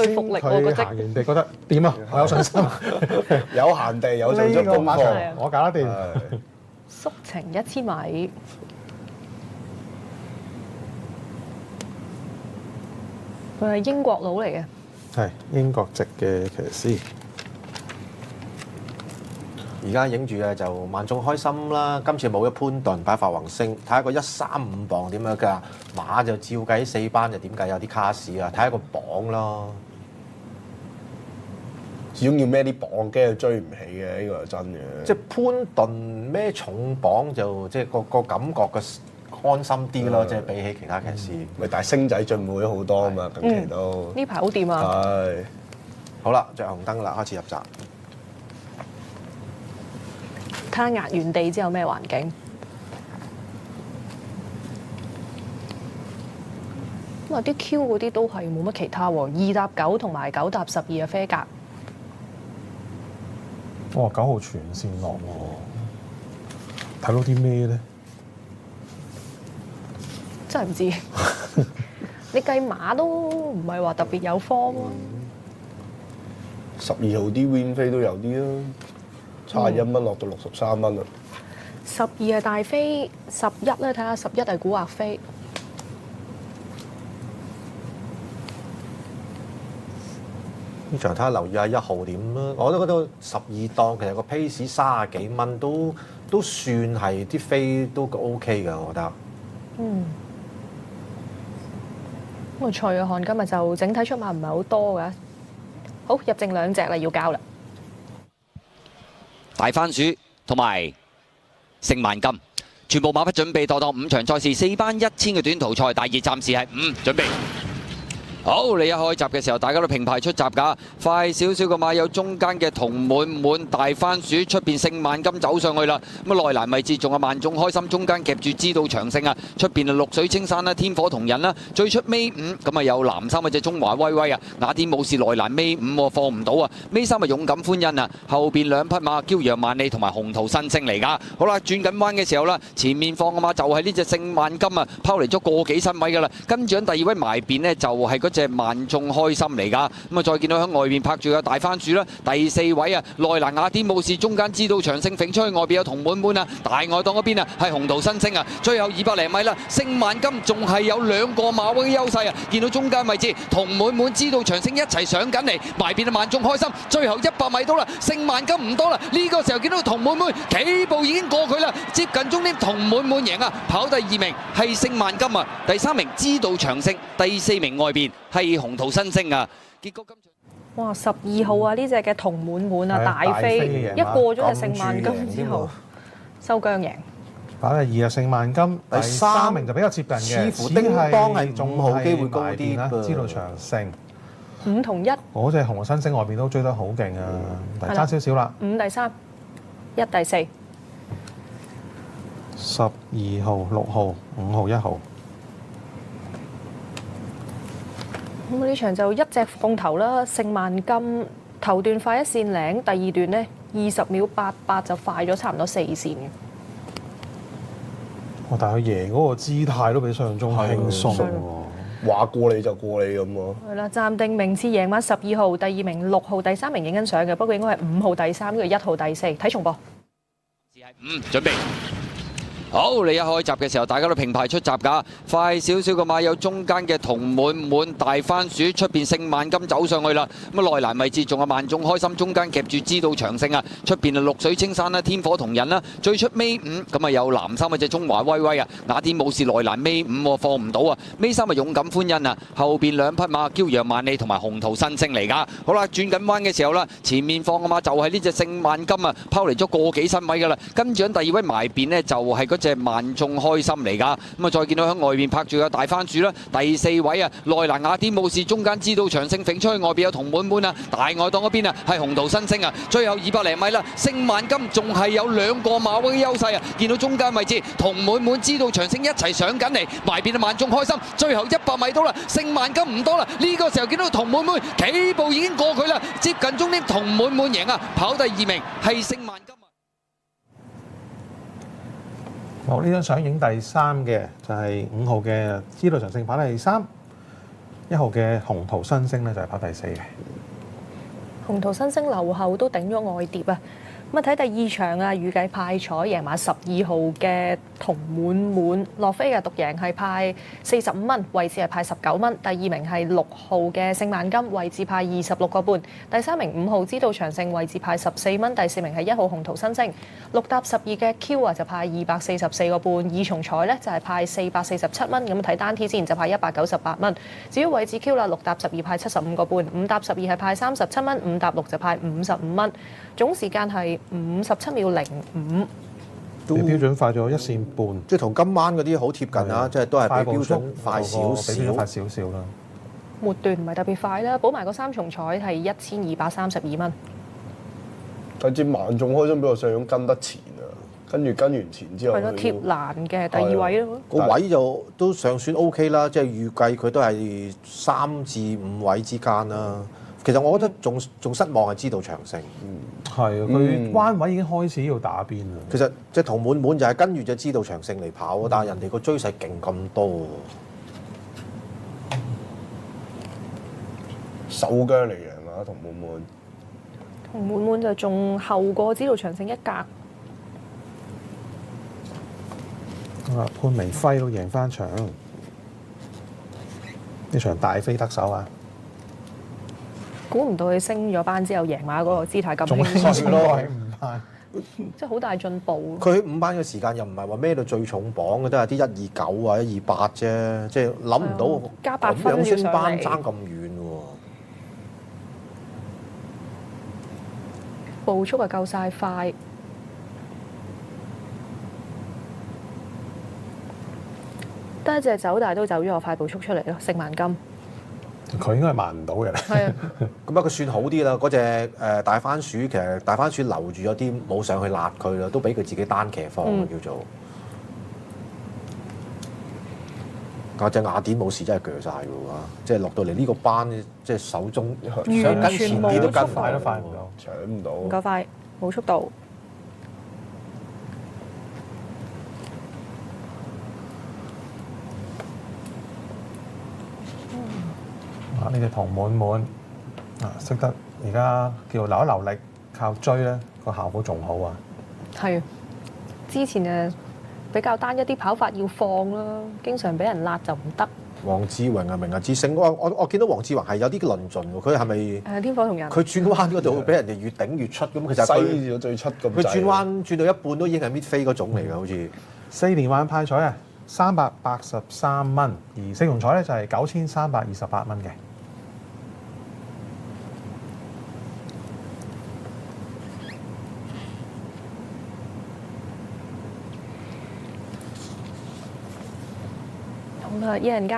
對服力，我覺得。佢行完地覺得點啊？我有信心。有閒地有做足功馬課，場我搞得掂。宿程1000米，佢係英國佬嚟嘅。係英國籍嘅騎師。而家影住嘅就萬眾開心啦！今次冇咗潘頓擺發宏星，睇下個135磅點樣㗎？馬就照計4班就點計有啲卡士啊？睇下個磅咯。始終要孭啲磅，驚佢追唔起嘅，呢個係真嘅。即係潘頓孭重磅就即係個感覺嘅安心啲咯，即係比起其他騎師。咪但係星仔進步咗好多啊嘛，近期都呢排好掂啊！係好啦，着紅燈啦，開始入閘。睇下壓完地之後咩環境。咁啊啲 Q 嗰啲都係冇乜其他喎，2+9同埋9+12嘅啡格。哇！9號全線落喎，睇到啲咩咧？真係唔知。你計馬都唔係話特別有方咯。 12號啲 win 飛都有啲啦，71蚊落到63蚊啦。12係大飛，11咧睇下11係古惑飛。呢場睇下留意下1號點啦，我都覺得12檔其實個 pace 30幾蚊都算係啲飛都 OK 嘅，我覺得。咁啊，蔡約翰今日就整體出馬唔係好多嘅。好，入剩2隻啦，要交啦。大番薯同埋聖萬金，全部馬匹準備，當5場賽事4班1000嘅短途賽，大熱暫時係5，準備。好，你一開閘嘅時候，大家都平排出閘㗎。快少少嘅馬有中間嘅同滿大番薯，出邊聖萬金走上去啦。咁啊內欄位置仲有萬眾開心，中間夾住知道長勝啊。出邊啊綠水青山啦，天火同人啦。最出尾5，咁啊有藍衫嗰隻中華威威啊。雅典武士內欄尾5喎，放唔到啊。尾3啊勇敢歡欣啊。後邊2匹馬驕陽萬里同埋紅桃新星嚟㗎。好啦，轉緊彎嘅時候啦，前面放嘅馬就係呢隻聖萬金啊，拋離咗個幾身位㗎啦。跟住喺第2位埋邊呢，就係嗰隻萬眾開心嚟㗎，咁啊再見到喺外邊拍住個大番薯啦，第4位啊內欄雅典武士，中間知道長勝揈出去外邊有同滿啊，大外檔嗰邊啊係紅桃新星啊，最後200零米啦，聖萬金仲係有2個馬位嘅優勢啊，見到中間位置同滿知道長勝一齊上緊嚟，埋邊啊萬眾開心，最後100米到啦，聖萬金唔多啦，呢個時候見到同滿起步已經過佢啦，接近終點同滿贏啊，跑第2名係聖萬金啊，第3名知道長勝，第4名外邊係紅桃新星啊！結果今場哇，12號啊呢隻嘅同滿啊大飛，一過咗就聖萬金之後收韁贏。擺第2啊聖萬金，第3名就比較接近嘅，似乎叮當係5號機會高埋邊啦，啲噃知道長勝。 5同1，嗰隻紅桃新星外邊都追得好勁啊，但係爭少少啦。 5第3，1第4。12號、6號、5號、1號。咁呢場就一隻鳳頭啦，聖萬金頭段快1線領，第2段呢20秒88就快咗差唔多4線嘅。哇！但係佢贏嗰個姿態都比想象中輕鬆喎。話過你就過你咁喎。係啦，暫定名次贏馬12號，第2名6號，第3名影緊相嘅，不過應該係5號第3，呢個1號第4，睇重播。係5，準備。好，你一開閘嘅時候，大家都平排出閘㗎。快少少嘅馬有中間嘅同滿大番薯，出邊聖萬金走上去啦。咁啊內欄位置仲有萬眾開心，中間夾住知道長勝啊。出邊啊綠水青山啦，天火同人啦。最出尾5，咁啊有藍衫嗰隻中華威威啊。雅典武士內欄尾5喎，放唔到啊。尾3啊勇敢歡欣啊。後邊2匹馬驕陽萬里同埋紅桃新星嚟㗎。好啦，轉緊彎嘅時候啦，前面放嘅馬就係呢隻聖萬金啊，拋離咗個幾身位㗎啦。跟住喺第2位埋邊呢，就係嗰隻萬眾開心嚟㗎，咁啊再見到喺外邊拍住個大番薯啦，第4位啊內欄雅典武士，中間知道長勝揈出去外邊有同滿啊，大外檔嗰邊啊係紅桃新星啊，最後200零米啦，聖萬金仲係有2個馬位嘅優勢啊，見到中間位置同滿知道長勝一齊上緊嚟，埋邊啊萬眾開心，最後100米到啦，聖萬金唔多啦，呢個時候見到同滿起步已經過佢啦，接近終點同滿贏啊，跑第2名係聖萬金。好，呢張相影第3嘅就係5號嘅知道長勝跑第3， 1號嘅紅桃新星咧就係跑第4嘅。紅桃新星留後都頂咗外碟啊！咁啊睇第二場啊，預計派彩贏馬12號嘅同滿滿落飛嘅獨贏係派45蚊，位置係派19蚊。第二名係6號嘅聖萬金，位置派26個半。第三名5號知道長勝，位置派14蚊。第四名係1號紅桃新星。6搭12嘅 Q 啊就派244個半。二重彩咧就係派447蚊。咁睇單 T 先就派198蚊。至於位置 Q 啦，6搭12派75個半，5搭12係派37蚊，5搭6就派55蚊。總時間係57秒05，比標準快咗1線半，即係同今晚嗰啲好貼近啦，即係都係比標準快少比標準快少。少少啦。末段唔係特別快啦，補埋個3重彩係1232蚊。但係萬眾開心比我想像跟得前啊，跟完前之後，係咯，貼欄嘅第二位咯。個位就都尚算 OK 啦，即係預計佢都係3至5位之間啦。其實我覺得仲失望係知道長勝。係啊，佢彎位已經開始要打邊啦。其實即係同滿滿就係跟住就知道長勝嚟跑，但係人哋個追勢勁咁多。手腳嚟贏啊，同滿滿。同滿滿就仲後過知道長勝一格。咁啊，潘明輝都贏翻場，呢場大飛得手啊！估唔到佢升咗班之後贏馬嗰個姿態咁仲輕鬆，輕鬆過係5班。即係好大進步。佢5班嘅時間又唔係話孭到最重磅嘅，都係啲129啊、128啫，即係諗唔到加8分咁樣升要上嚟班爭咁遠喎。步速啊夠晒快，得一隻走，但係都走咗個快步速出嚟咯，聖萬金。佢應該係慢唔到嘅。係啊，咁啊，佢算好啲啦。嗰隻大番薯，其實大番薯留住咗啲，冇上去辣佢啦，都俾佢自己單騎放叫做。嗰隻雅典冇事真係鋸晒㗎喎，即係落到嚟呢個班，即係手中想跟前啲都跟快都唔到快唔到。搶唔到。唔夠快，冇速度。啊！呢隻同滿滿啊，識得而家叫留一留力，靠追咧個效果仲好啊！係啊，之前誒比較單一啲跑法要放啦，經常俾人辣就唔得。黃志榮啊，明日之星，我見到黃志榮係有啲論盡喎，佢係咪誒天火同人，佢轉彎嗰度俾人哋越頂越出咁？其實西佢咗最出咁佢轉彎轉到一半都已經係搣飛嗰種嚟嘅，好似。 4連環派彩啊，383蚊，而4重彩咧就係9328蚊嘅。好啦，一人間。